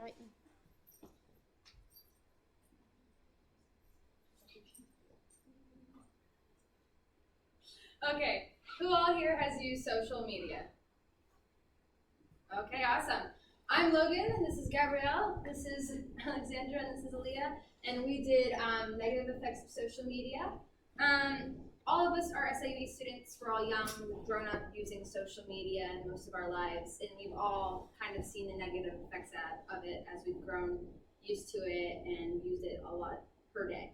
right. Okay, who all here has used social media? Okay, awesome. I'm Logan, and this is Gabrielle, this is Alexandra, and this is Aaliyah, and we did negative effects of social media. All of us are SIU students, we're all young, we've grown up using social media in most of our lives, and we've all kind of seen the negative effects of it as we've grown used to it and used it a lot per day.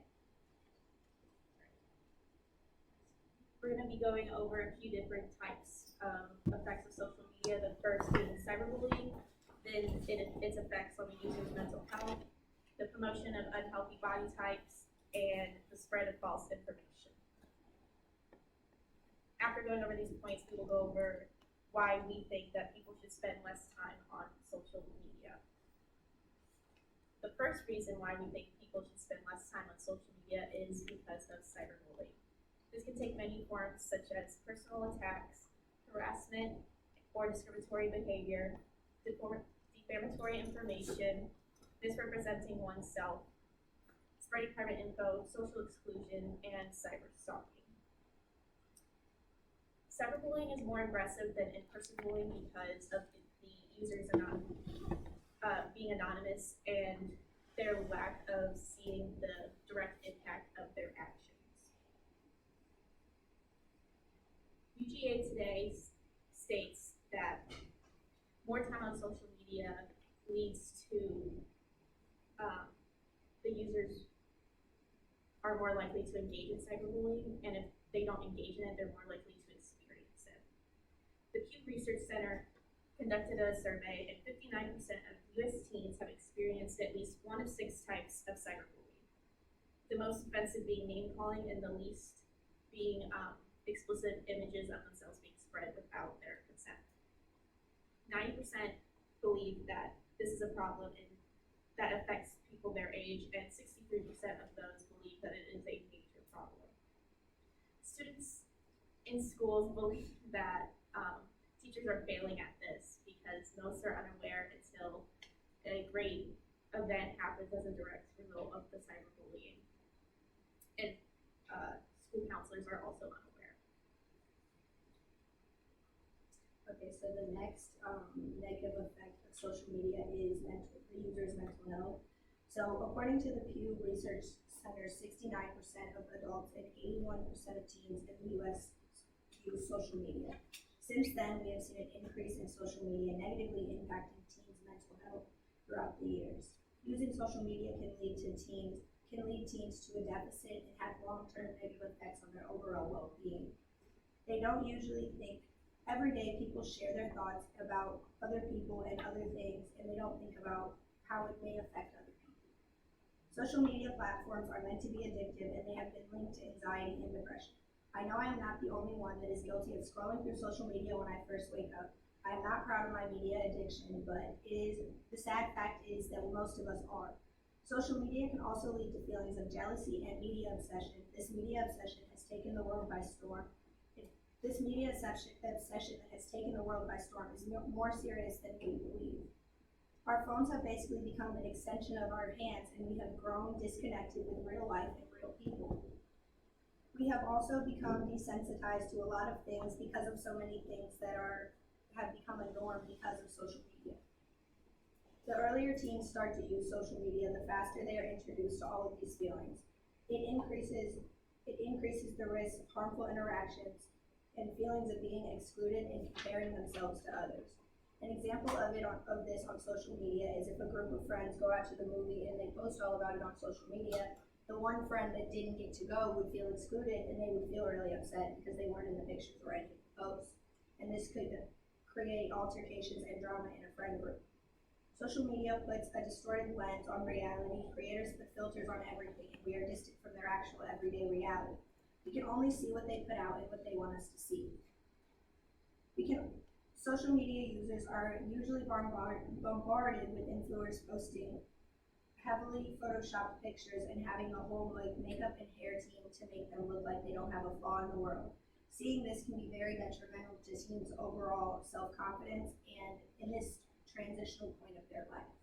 We're going to be going over a few different types of effects of social media. The first being cyberbullying, then its effects on the user's mental health, the promotion of unhealthy body types, and the spread of false information. After going over these points, we will go over why we think that people should spend less time on social media. The first reason why we think people should spend less time on social media is because of cyberbullying. This can take many forms, such as personal attacks, harassment, or discriminatory behavior, defamatory information, misrepresenting oneself, spreading private info, social exclusion, and cyberstalking. Cyberbullying is more aggressive than in-person bullying because of the users being anonymous and their lack of seeing the direct impact of their actions. UGA today states that more time on social media leads to the users are more likely to engage in cyberbullying, and if they don't engage in it, they're more likely to experience it. The Pew Research Center conducted a survey, and 59% of US teens have experienced at least one of 6 types of cyberbullying. The most offensive being name calling, and the least being explicit images of themselves being spread without their consent. 90% believe that this is a problem and that affects people their age, and 63% of those believe that it is a major problem. Students in schools believe that teachers are failing at this because most are unaware until a great event happens as a direct result of the cyberbullying. And school counselors are also unaware. Okay, so the next negative effect of social media is the user's mental health. So according to the Pew Research Center, 69% of adults and 81% of teens in the US use social media. Since then, we have seen an increase in social media negatively impacting teens' mental health throughout the years. Using social media can lead teens to a deficit and have long-term negative effects on their overall well-being. They don't usually think. Every day people share their thoughts about other people and other things, and they don't think about how it may affect other people. Social media platforms are meant to be addictive, and they have been linked to anxiety and depression. I know I am not the only one that is guilty of scrolling through social media when I first wake up. I am not proud of my media addiction, but the sad fact is that most of us are. Social media can also lead to feelings of jealousy and media obsession. This media obsession has taken the world by storm. This media obsession that has taken the world by storm is more serious than we believe. Our phones have basically become an extension of our hands, and we have grown disconnected with real life and real people. We have also become desensitized to a lot of things because of so many things that have become a norm because of social media. The earlier teens start to use social media, the faster they are introduced to all of these feelings. It increases the risk of harmful interactions and feelings of being excluded and comparing themselves to others. An example of this on social media is if a group of friends go out to the movie and they post all about it on social media, the one friend that didn't get to go would feel excluded, and they would feel really upset because they weren't in the pictures or any of the posts. And this could create altercations and drama in a friend group. Social media puts a distorted lens on reality. Creators put filters on everything, and we are distant from their actual everyday reality. We can only see what they put out and what they want us to see. Social media users are usually bombarded with influencers posting heavily photoshopped pictures and having a whole makeup and hair team to make them look like they don't have a flaw in the world. Seeing this can be very detrimental to teens' overall self-confidence and in this transitional point of their life.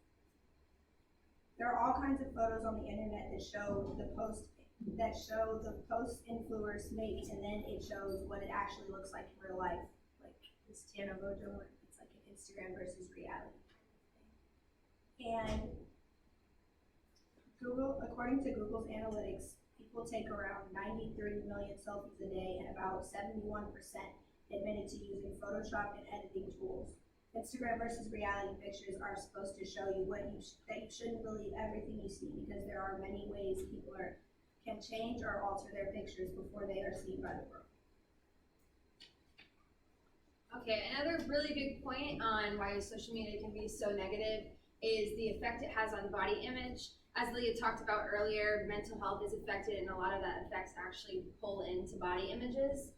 There are all kinds of photos on the internet that show the post influencers make, and then it shows what it actually looks like in real life. Like this Tana Bojo, it's like an Instagram versus reality. And Google, according to Google's analytics, people take around 93 million selfies a day, and about 71% admitted to using Photoshop and editing tools. Instagram versus reality pictures are supposed to show you that you shouldn't believe everything you see, because there are many ways people can change or alter their pictures before they are seen by the world. Okay, another really big point on why social media can be so negative is the effect it has on body image. As Leah talked about earlier, mental health is affected, and a lot of that effects actually pull into body images.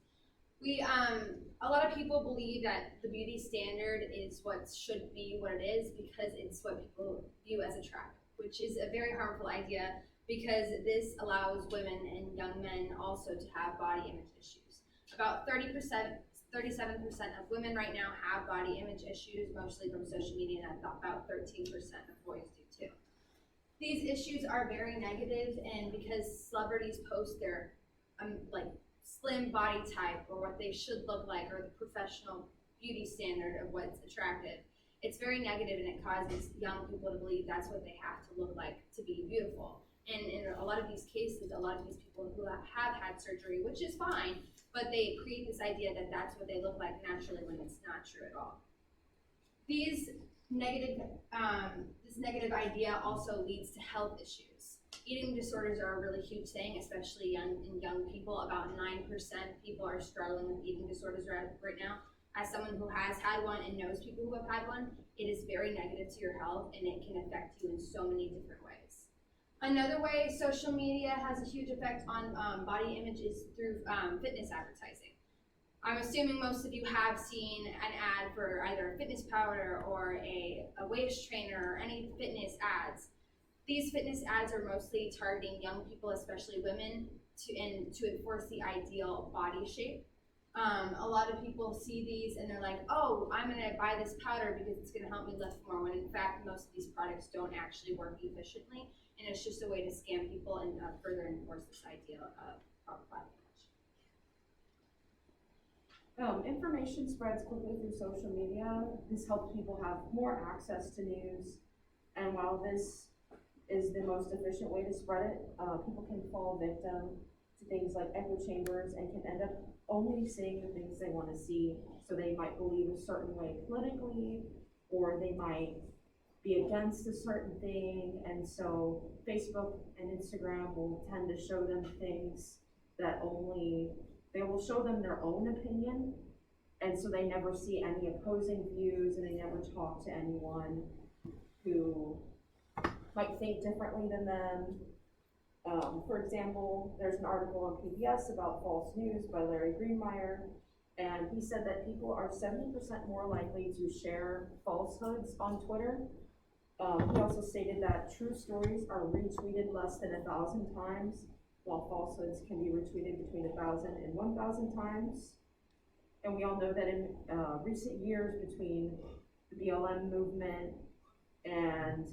A lot of people believe that the beauty standard is what should be what it is because it's what people view as attractive, which is a very harmful idea because this allows women and young men also to have body image issues. About 37% of women right now have body image issues, mostly from social media, and about 13% of boys do too. These issues are very negative, and because celebrities post their slim body type or what they should look like or the professional beauty standard of what's attractive, it's very negative, and it causes young people to believe that's what they have to look like to be beautiful. And in a lot of these cases, a lot of these people who have had surgery, which is fine, but they create this idea that that's what they look like naturally when it's not true at all. This negative idea also leads to health issues. Eating disorders are a really huge thing, especially in young people. About 9% of people are struggling with eating disorders right now. As someone who has had one and knows people who have had one, it is very negative to your health, and it can affect you in so many different ways. Another way social media has a huge effect on body image is through fitness advertising. I'm assuming most of you have seen an ad for either a fitness powder or a waist trainer or any fitness ads. These fitness ads are mostly targeting young people, especially women, to enforce the ideal body shape. A lot of people see these and they're like, oh, I'm gonna buy this powder because it's gonna help me lift more, when in fact most of these products don't actually work efficiently, and it's just a way to scam people and further enforce this idea of body image. Information spreads quickly through social media. This helps people have more access to news, and while this is the most efficient way to spread it, people can fall victim to things like echo chambers and can end up only seeing the things they want to see. So they might believe a certain way politically, or they might be against a certain thing, and so Facebook and Instagram will tend to show them things that they will show them their own opinion, and so they never see any opposing views, and they never talk to anyone who might think differently than them. For example, there's an article on PBS about false news by Larry Greenmeyer, and he said that people are 70% more likely to share falsehoods on Twitter. He also stated that true stories are retweeted less than 1,000 times, while falsehoods can be retweeted between 1,000 and 1,000 times. And we all know that in recent years, between the BLM movement and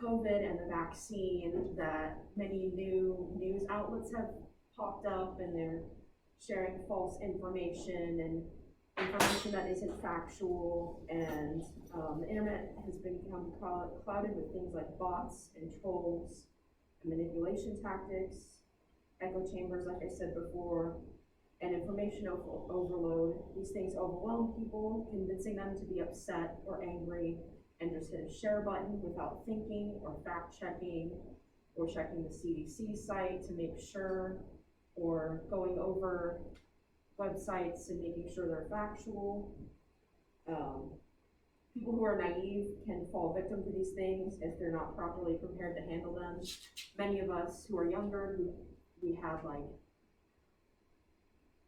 COVID and the vaccine, that many new news outlets have popped up, and they're sharing false information and information that isn't factual, and the internet has become clouded with things like bots and trolls and manipulation tactics, echo chambers, like I said before, and information overload. These things overwhelm people, convincing them to be upset or angry and just hit a share button without thinking or fact checking or checking the CDC site to make sure, or going over websites and making sure they're factual. People who are naive can fall victim to these things if they're not properly prepared to handle them. Many of us who are younger, we had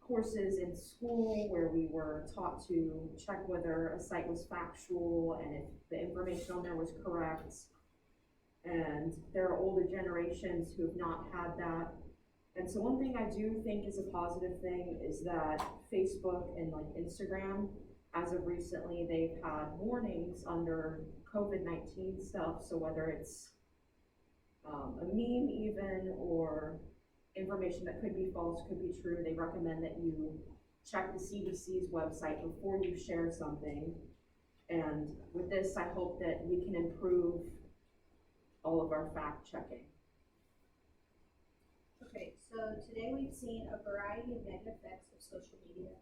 courses in school where we were taught to check whether a site was factual and if the information on there was correct. And there are older generations who have not had that. And so one thing I do think is a positive thing is that Facebook and Instagram, as of recently, they've had warnings under COVID-19 stuff, so whether it's a meme even, or information that could be false, could be true, they recommend that you check the CDC's website before you share something. And with this, I hope that we can improve all of our fact checking. Okay, so today we've seen a variety of negative effects of social media,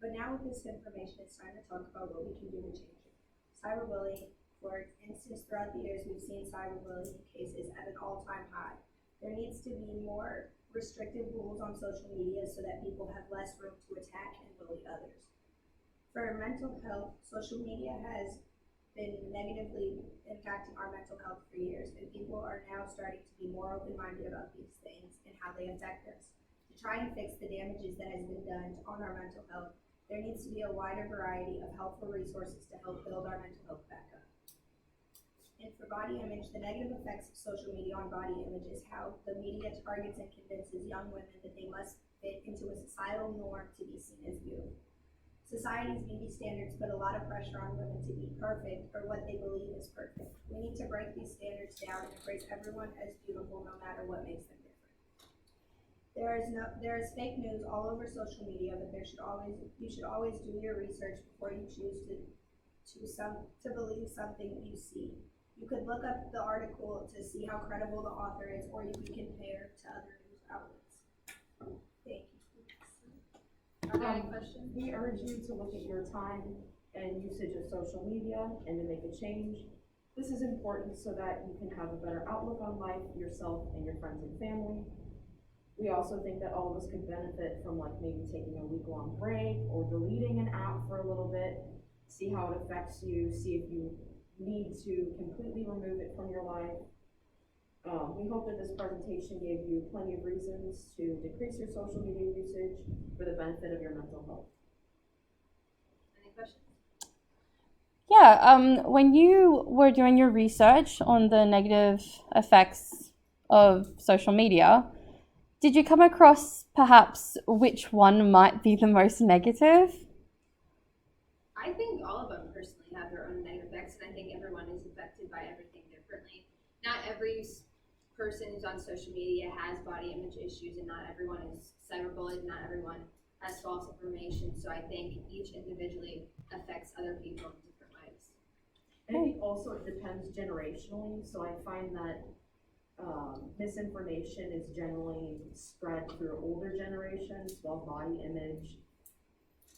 but now with this information, it's time to talk about what we can do to change it. Cyberbullying, for instance, throughout the years, we've seen cyberbullying cases at an all-time high. There needs to be more restrictive rules on social media so that people have less room to attack and bully others. For mental health, social media has been negatively impacting our mental health for years, and people are now starting to be more open-minded about these things and how they affect us. To try and fix the damages that has been done on our mental health, there needs to be a wider variety of helpful resources to help build our mental health back up. And for body image, the negative effects of social media on body image is how the media targets and convinces young women that they must fit into a societal norm to be seen as beautiful. Society's beauty standards put a lot of pressure on women to be perfect or what they believe is perfect. We need to break these standards down and embrace everyone as beautiful no matter what makes them different. There is fake news all over social media, but you should always do your research before you choose to believe something you see. You could look up the article to see how credible the author is, or you can compare to other news outlets. Thank you. Are there any questions? We urge you to look at your time and usage of social media and to make a change. This is important so that you can have a better outlook on life, yourself and your friends and family. We also think that all of us could benefit from maybe taking a week-long break or deleting an app for a little bit, see how it affects you, see if you need to completely remove it from your life. We hope that this presentation gave you plenty of reasons to decrease your social media usage for the benefit of your mental health. Any questions? Yeah, when you were doing your research on the negative effects of social media, did you come across perhaps which one might be the most negative? I think all of them personally have their own negative effects, and I think everyone is affected by everything differently. Not every person who's on social media has body image issues, and not everyone is cyberbullied, not everyone has false information. So I think each individually affects other people in different ways. And I think also it depends generationally. So I find that misinformation is generally spread through older generations, while body image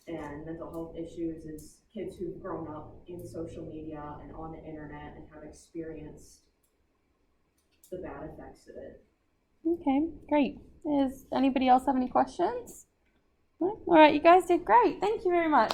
and mental health issues is kids who've grown up in social media and on the internet and have experienced the bad effects of it. Okay, great. Does anybody else have any questions? All right, you guys did great. Thank you very much.